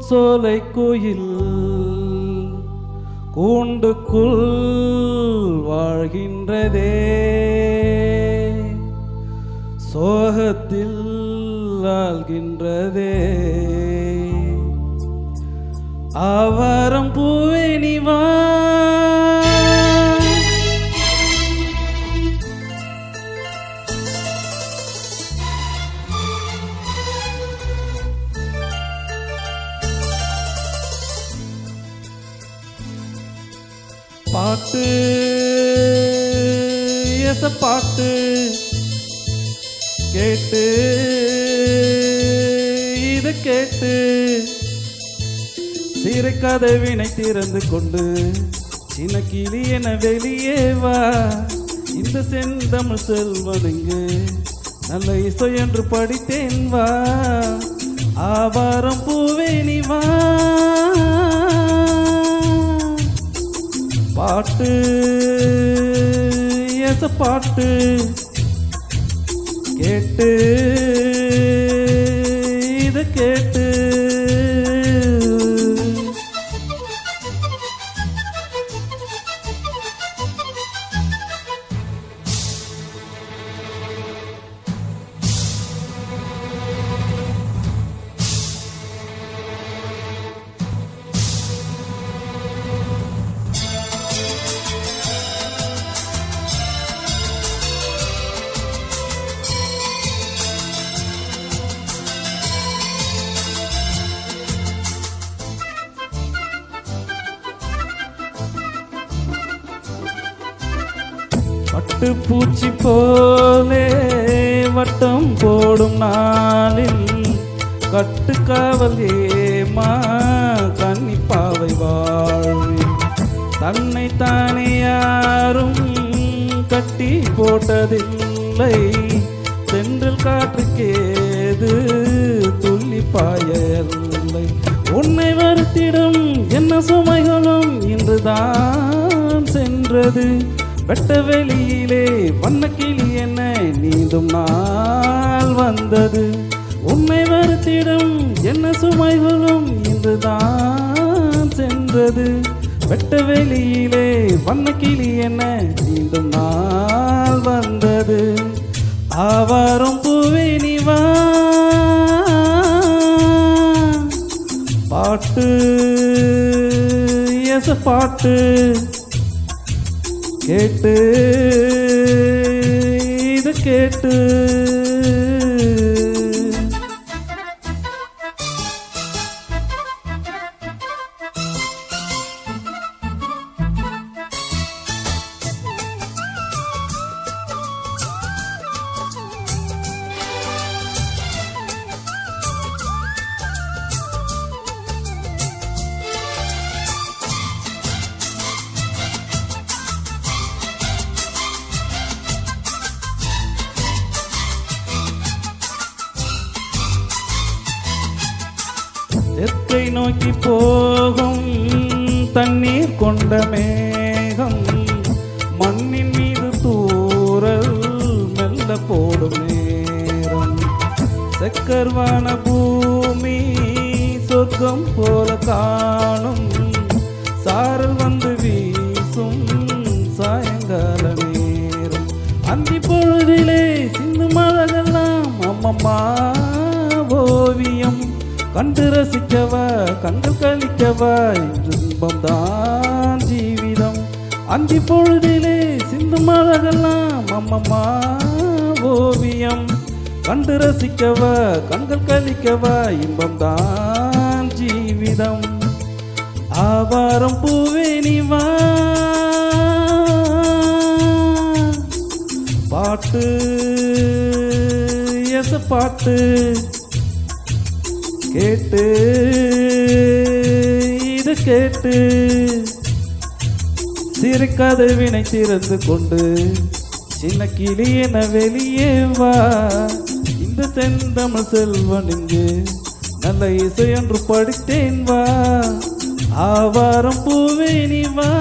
சோலை கோயில் கூண்டுக்குள் வாழ்கின்றதே, சோகத்தில் ஆள்கின்றதே. ஆவாரம் பூவே நீ வா, பாட்டு பாட்டு கேட்டு இது கேட்டு சிறு கதவினை திறந்து கொண்டு சின்ன கிளி என வெளியே வா. இந்த செந்தமிழ் செல்வன் இங்கு நல்ல இசை என்று படித்தேன் வா. ஆவாரம் பூவே நீ வா, பாட்டு பாட்டு கேட்டு இது கேட்டு பட்டு பூச்சி போலே வட்டம் போடும் நாளில் கட்டுக்காவல் ஏமா கன்னிப்பாவை வாழ்வில் தன்னை தானே யாரும் கட்டி போட்டதில்லை. சென்றல் காற்றுக்கேது துள்ளி பாயல்லை. உன்னை வருத்திடும் என்ன சுமைகளும் இன்றுதான் சென்றது. வெட்ட வெளியிலே வண்ண கிளி என்ன நீந்தும் நாள் வந்தது. உன்னை வருத்திடும் என்ன சுமைகளும் இன்றுதான் சென்றது. வெட்ட வெளியிலே வண்ண கிளி என்ன நீந்தும் நாள் வந்தது. ஆவாரம் பூவே நீ வா, பாட்டு பாட்டு கேட்டு இது கேட்டு தெற்கை நோக்கி போகும் தண்ணீர் கொண்ட மேகம் மண்ணின் மீது தூறல் மெல்ல போடும் நேரம். செக்கர்வான பூமி சொர்க்கம் போல காணும். சாரல் வந்து வீசும் சாயங்கால நேரம். அந்தி பொழுதிலே சிந்து மழகெல்லாம் அம்மம்மா ஓவியம் கண்டு ரசிக்கவா கண்கள் கழிக்கவா இன்பம் தான் ஜீவிதம். அந்தி பொழுதிலே சிந்து மழகெல்லாம் அம்மம்மா ஓவியம் கண்டு ரசிக்கவா கண்கள் கழிக்கவா இன்பம் தான் ஜீவிதம். ஆவாரம் பூவே நீ வா, பாட்டு பாட்டு கேட்டு இது கேட்டு சிறு கதவினை திறந்து கொண்டு சின்ன கிளி என வெளியே வா. இந்த செந்தமிழ் செல்வன் இங்கு நல்ல இசை என்று படித்தேன் வா. ஆவாரம் பூவே நீ வா.